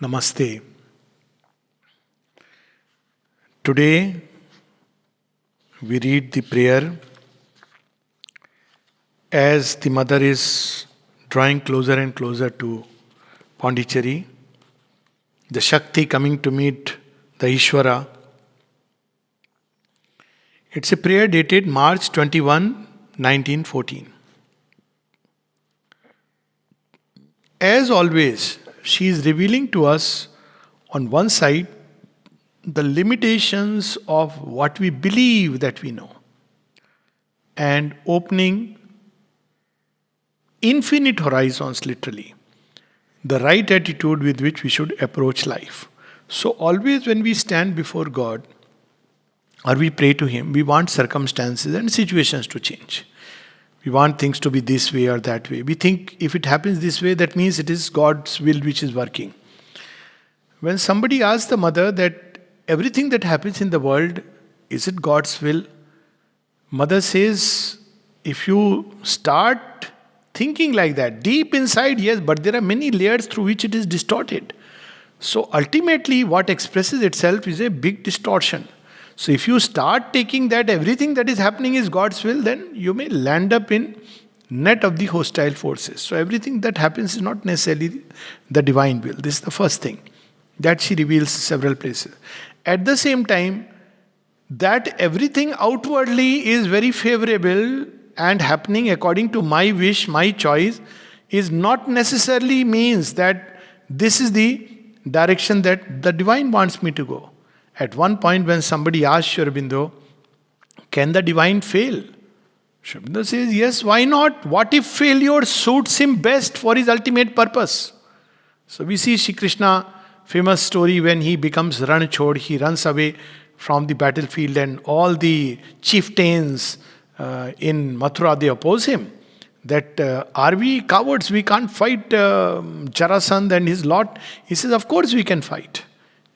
Namaste. Today we read the prayer as the mother is drawing closer and closer to Pondicherry, the Shakti coming to meet the Ishvara. It's a prayer dated March 21, 1914. As always, she is revealing to us on one side the limitations of what we believe that we know and opening infinite horizons, literally, the right attitude with which we should approach life. So, always when we stand before God or we pray to Him, we want circumstances and situations to change. We want things to be this way or that way. We think if it happens this way, that means it is God's will which is working. When somebody asks the mother that everything that happens in the world, is it God's will? Mother says, if you start thinking like that, deep inside, yes, but there are many layers through which it is distorted. So ultimately, what expresses itself is a big distortion. So if you start taking that everything that is happening is God's will, then you may land up in net of the hostile forces. So everything that happens is not necessarily the divine will. This is the first thing that she reveals several places. At the same time, that everything outwardly is very favorable and happening according to my wish, my choice, is not necessarily means that this is the direction that the divine wants me to go. At one point when somebody asked Sri Aurobindo, can the divine fail? Sri Aurobindo says, yes, why not? What if failure suits him best for his ultimate purpose? So we see Shri Krishna, famous story when he becomes Ranchod, he runs away from the battlefield and all the chieftains in Mathura, they oppose him. That are we cowards? We can't fight Jarasandh and his lot. He says, of course we can fight.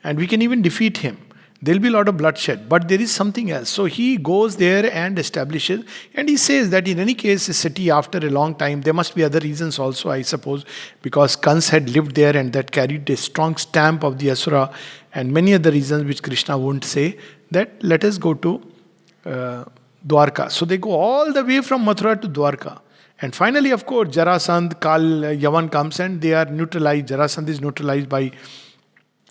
And we can even defeat him. There will be a lot of bloodshed, but there is something else. So he goes there and establishes, and he says that in any case, a city after a long time, there must be other reasons also, I suppose, because Kans had lived there and that carried a strong stamp of the Asura, and many other reasons which Krishna won't say, that let us go to Dwarka. So they go all the way from Mathura to Dwarka. And finally, of course, Jarasandh, Kal, Yavan comes and they are neutralized. Jarasandh is neutralized by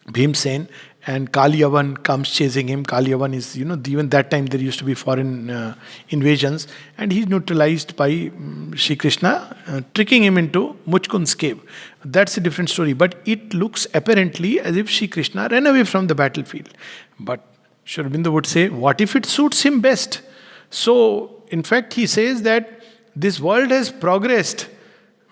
Bhimsen, and Kali Yavan comes chasing him. Kali Yavan is, even that time there used to be foreign invasions, and he's neutralized by Shri Krishna, tricking him into Muchkund's cave. That's a different story, but it looks apparently as if Shri Krishna ran away from the battlefield. But Sri Aurobindo would say, what if it suits him best? So, in fact, he says that this world has progressed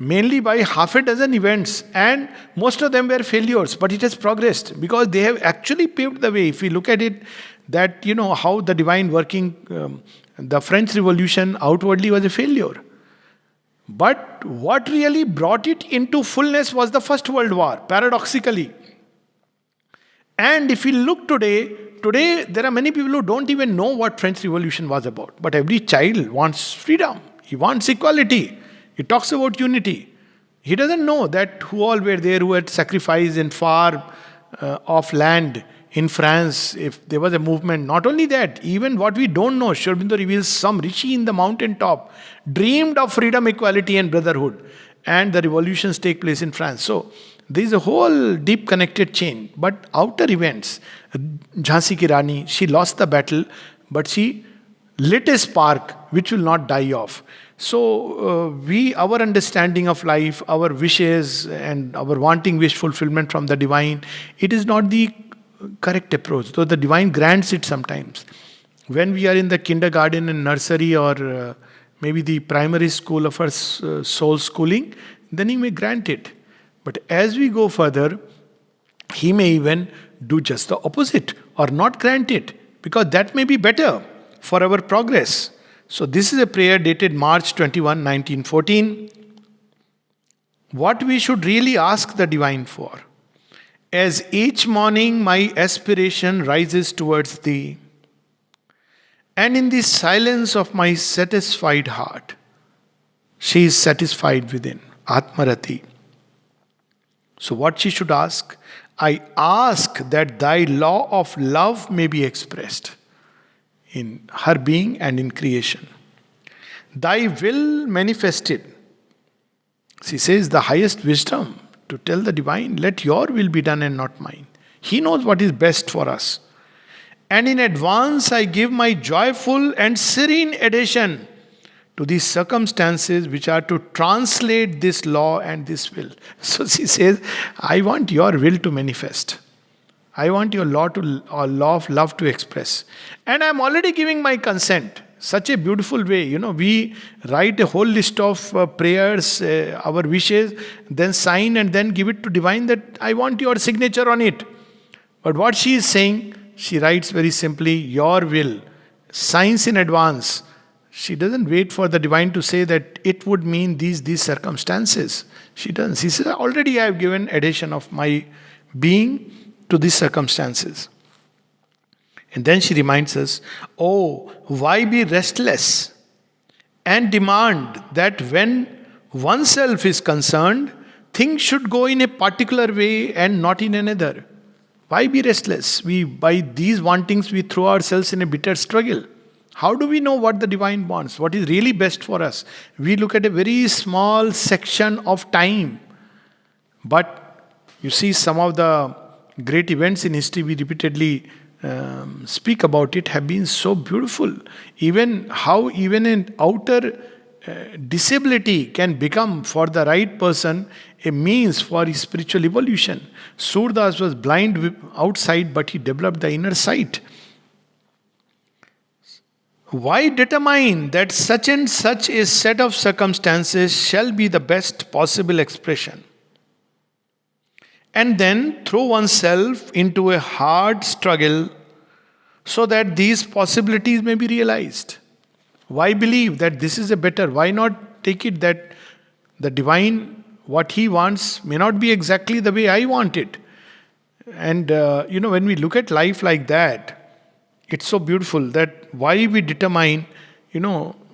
mainly by half a dozen events, and most of them were failures, but it has progressed because they have actually paved the way. If we look at it, that how the divine working, the French Revolution outwardly was a failure, but what really brought it into fullness was the First World War, paradoxically. And if we look today there are many people who don't even know what French Revolution was about, but every child wants freedom, he wants equality. He talks about unity. He doesn't know that who all were there who had sacrificed in far off land in France if there was a movement. Not only that, even what we don't know, Sri Aurobindo reveals some rishi in the mountaintop dreamed of freedom, equality and brotherhood. And the revolutions take place in France. So there is a whole deep connected chain. But outer events, Jhansi Ki Rani, she lost the battle, but she lit a spark which will not die off. So our understanding of life, our wishes and our wanting wish fulfillment from the divine, it is not the correct approach, though the divine grants it sometimes. When we are in the kindergarten and nursery or maybe the primary school of our soul schooling, then he may grant it. But as we go further, he may even do just the opposite or not grant it, because that may be better for our progress. So this is a prayer dated March 21, 1914. What we should really ask the divine for. As each morning my aspiration rises towards thee, and in the silence of my satisfied heart, she is satisfied within, Atmarati. So what she should ask? I ask that thy law of love may be expressed in her being and in creation. Thy will manifested. She says the highest wisdom to tell the divine, let your will be done and not mine. He knows what is best for us. And in advance I give my joyful and serene adhesion to these circumstances which are to translate this law and this will. So she says, I want your will to manifest. I want your law of love to express. And I'm already giving my consent. Such a beautiful way. We write a whole list of prayers, our wishes, then sign and then give it to divine that I want your signature on it. But what she is saying, she writes very simply, your will, signs in advance. She doesn't wait for the divine to say that it would mean these circumstances. She doesn't. She says, already I have given adhesion of my being to these circumstances. And then she reminds us, oh, why be restless and demand that when oneself is concerned, things should go in a particular way and not in another. Why be restless? By these wantings, we throw ourselves in a bitter struggle. How do we know what the divine wants? What is really best for us? We look at a very small section of time. But you see, some of the great events in history we repeatedly speak about it have been so beautiful. Even an outer disability can become for the right person a means for his spiritual evolution. Surdas was blind outside, but he developed the inner sight. Why determine that such and such a set of circumstances shall be the best possible expression? And then throw oneself into a hard struggle so that these possibilities may be realized. Why believe that this is a better? Why not take it that the divine, what he wants, may not be exactly the way I want it? And when we look at life like that, it's so beautiful that why we determine,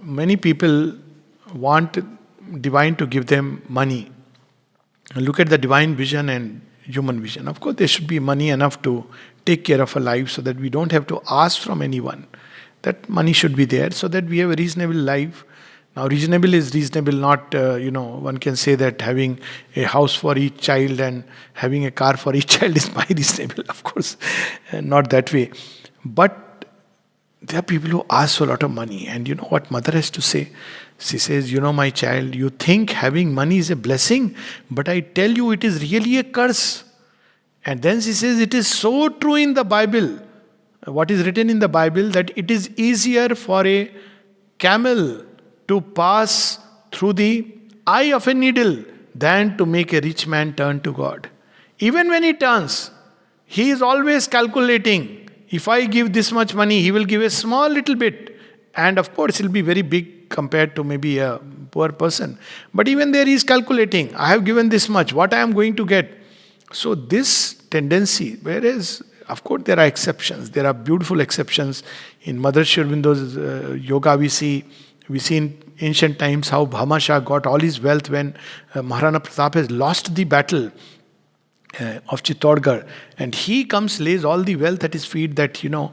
many people want divine to give them money. Look at the divine vision and human vision. Of course, there should be money enough to take care of a life so that we don't have to ask from anyone. That money should be there so that we have a reasonable life. Now, reasonable is reasonable, not, one can say that having a house for each child and having a car for each child is my reasonable. Of course, not that way. But there are people who ask for a lot of money. And you know what mother has to say? She says, my child, you think having money is a blessing, but I tell you it is really a curse. And then she says, it is so true in the Bible. What is written in the Bible, that it is easier for a camel to pass through the eye of a needle than to make a rich man turn to God. Even when he turns, he is always calculating. If I give this much money, he will give a small little bit. And of course, it will be very big compared to maybe a poor person. But even there he is calculating. I have given this much. What I am going to get? So this tendency, whereas of course there are exceptions. There are beautiful exceptions. In Mother Sri Aurobindo's yoga we see in ancient times how Bhama Shah got all his wealth when Maharana Pratap has lost the battle of Chittorgarh, and he comes, lays all the wealth at his feet that you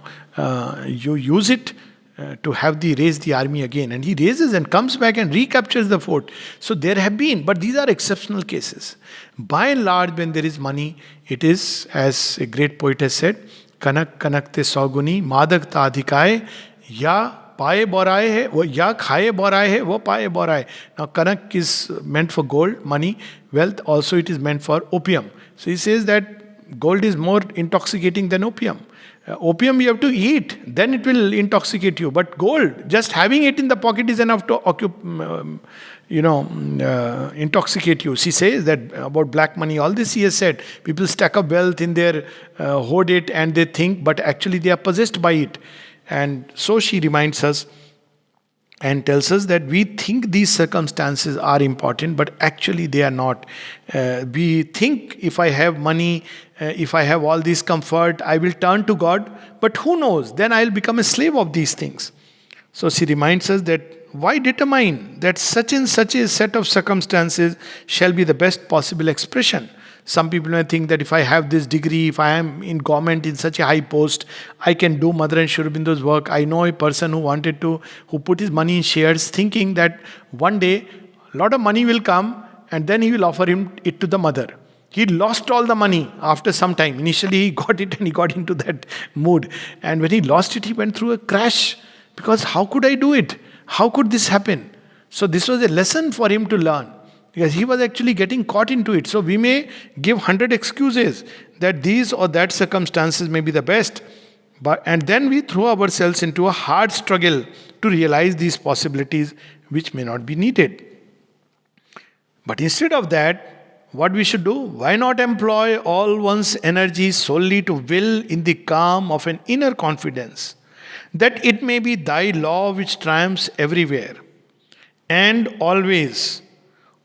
use it to raise the army again, and he raises and comes back and recaptures the fort. So there have been, but these are exceptional cases. By and large, when there is money, it is, as a great poet has said, kanak kanakte sauguni madak ta adhikaye ya paye boraye hai wo ya khaye boraye hai wo paye boraye. Now kanak is meant for gold, money, wealth. Also it is meant for opium. So he says that gold is more intoxicating than opium. Opium you have to eat, then it will intoxicate you. But gold, just having it in the pocket is enough to intoxicate you. She says that about black money, all this she has said. People stack up wealth in their, hoard it and they think, but actually they are possessed by it. And so she reminds us and tells us that we think these circumstances are important, but actually they are not. We think if I have money, if I have all this comfort, I will turn to God. But who knows? Then I will become a slave of these things. So she reminds us that why determine that such and such a set of circumstances shall be the best possible expression? Some people may think that if I have this degree, if I am in government in such a high post, I can do Mother and Sri Aurobindo's work. I know a person who put his money in shares, thinking that one day a lot of money will come and then he will offer it to the mother. He lost all the money after some time. Initially he got it and he got into that mood. And when he lost it, he went through a crash. Because how could I do it? How could this happen? So this was a lesson for him to learn. Because he was actually getting caught into it. So we may give 100 excuses that these or that circumstances may be the best. And then we throw ourselves into a hard struggle to realize these possibilities which may not be needed. But instead of that, what we should do? Why not employ all one's energy solely to will in the calm of an inner confidence that it may be thy law which triumphs everywhere and always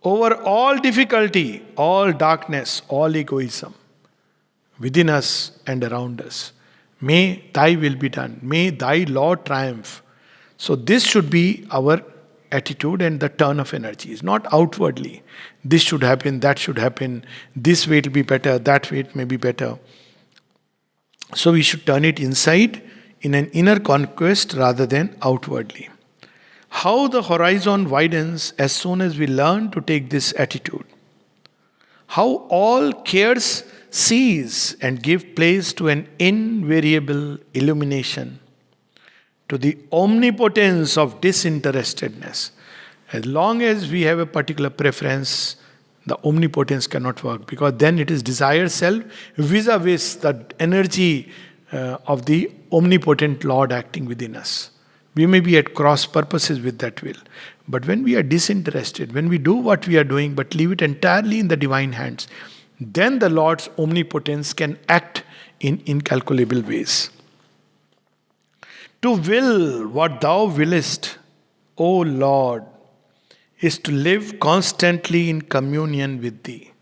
over all difficulty, all darkness, all egoism within us and around us. May thy will be done. May thy law triumph. So this should be our attitude and the turn of energies, not outwardly. This should happen, that should happen, this way it will be better, that way it may be better. So we should turn it inside in an inner conquest rather than outwardly. How the horizon widens as soon as we learn to take this attitude. How all cares cease and give place to an invariable illumination, to the omnipotence of disinterestedness. As long as we have a particular preference, the omnipotence cannot work, because then it is desire self vis-a-vis the energy of the omnipotent Lord acting within us. We may be at cross purposes with that will. But when we are disinterested, when we do what we are doing but leave it entirely in the divine hands, then the Lord's omnipotence can act in incalculable ways. To will what thou willest, O Lord, is to live constantly in communion with thee.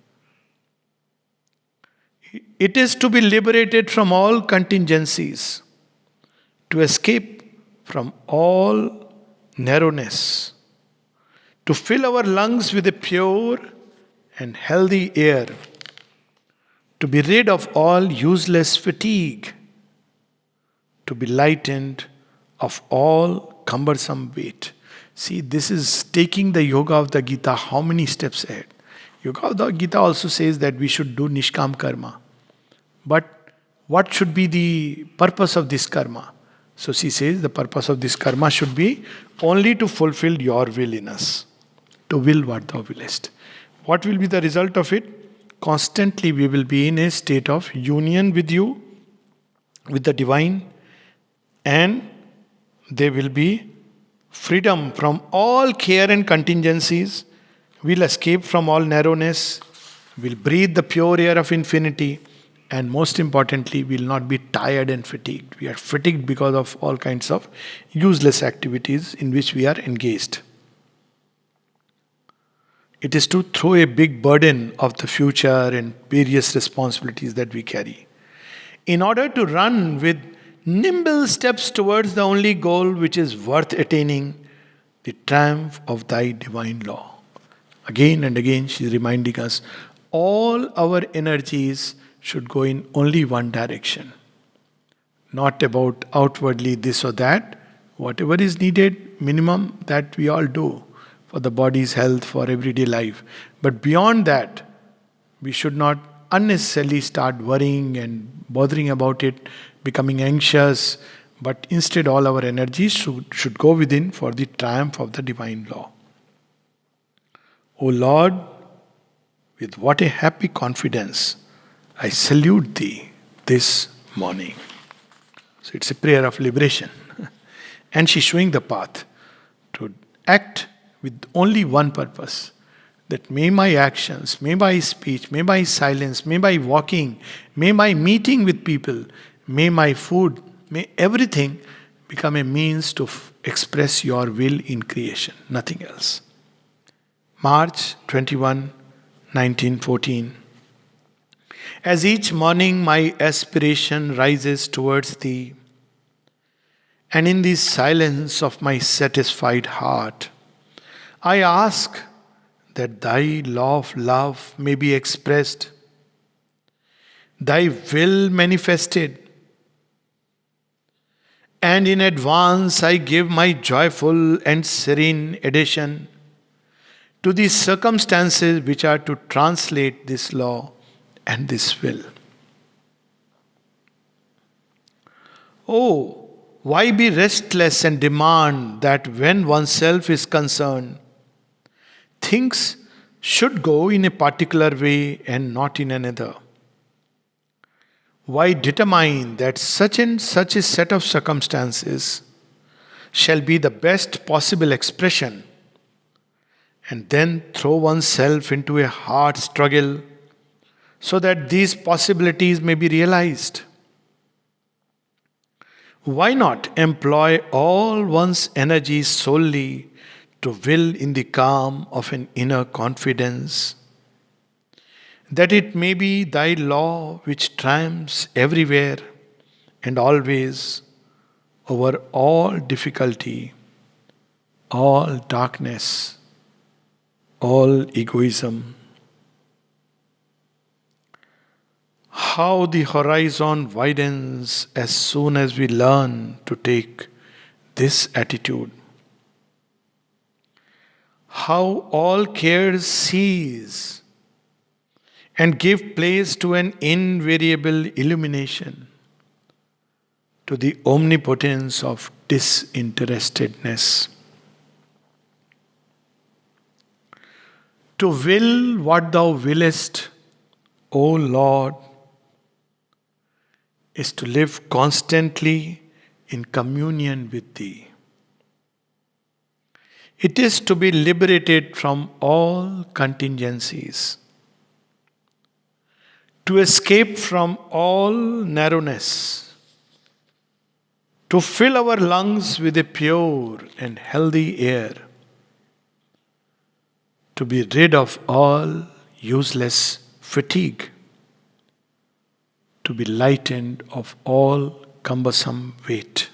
It is to be liberated from all contingencies, to escape from all narrowness, to fill our lungs with a pure and healthy air, to be rid of all useless fatigue, to be lightened of all cumbersome weight. See, this is taking the yoga of the Gita how many steps ahead. Yoga of the Gita also says that we should do nishkam karma. But what should be the purpose of this karma? So she says the purpose of this karma should be only to fulfill your will in us. To will what thou willest. What will be the result of it? Constantly we will be in a state of union with you, with the divine, and there will be freedom from all care and contingencies. We'll escape from all narrowness. We'll breathe the pure air of infinity. And most importantly, we will not be tired and fatigued. We are fatigued because of all kinds of useless activities in which we are engaged. It is to throw a big burden of the future and various responsibilities that we carry, in order to run with nimble steps towards the only goal which is worth attaining, the triumph of thy divine law. Again and again she is reminding us, all our energies should go in only one direction. Not about outwardly this or that. Whatever is needed, minimum, that we all do for the body's health, for everyday life. But beyond that, we should not unnecessarily start worrying and bothering about it, becoming anxious, but instead all our energies should go within for the triumph of the divine law. O Lord, with what a happy confidence I salute thee this morning. So it's a prayer of liberation. And she's showing the path to act with only one purpose. That may my actions, may my speech, may my silence, may my walking, may my meeting with people, may my food, may everything become a means to express your will in creation. Nothing else. March 21, 1914. As each morning my aspiration rises towards thee, and in the silence of my satisfied heart, I ask that thy law of love may be expressed thy will manifested. And in advance I give my joyful and serene adhesion to the circumstances which are to translate this law and this will. Oh, why be restless and demand that when oneself is concerned, things should go in a particular way and not in another? Why determine that such and such a set of circumstances shall be the best possible expression, and then throw oneself into a hard struggle so that these possibilities may be realized? Why not employ all one's energies solely to will in the calm of an inner confidence that it may be thy law which triumphs everywhere and always over all difficulty, all darkness, all egoism? How the horizon widens as soon as we learn to take this attitude. How all cares cease and give place to an invariable illumination, to the omnipotence of disinterestedness. To will what thou willest, O Lord, is to live constantly in communion with Thee. It is to be liberated from all contingencies, to escape from all narrowness, to fill our lungs with a pure and healthy air, to be rid of all useless fatigue, to be lightened of all cumbersome weight.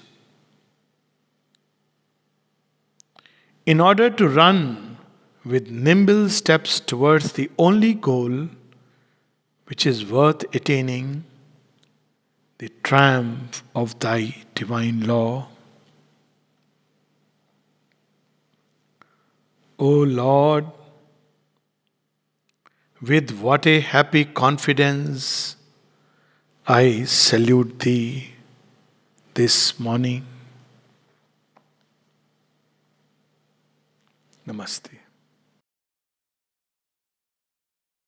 In order to run with nimble steps towards the only goal which is worth attaining, the triumph of thy divine law. O Lord, with what a happy confidence I salute Thee this morning. Namaste.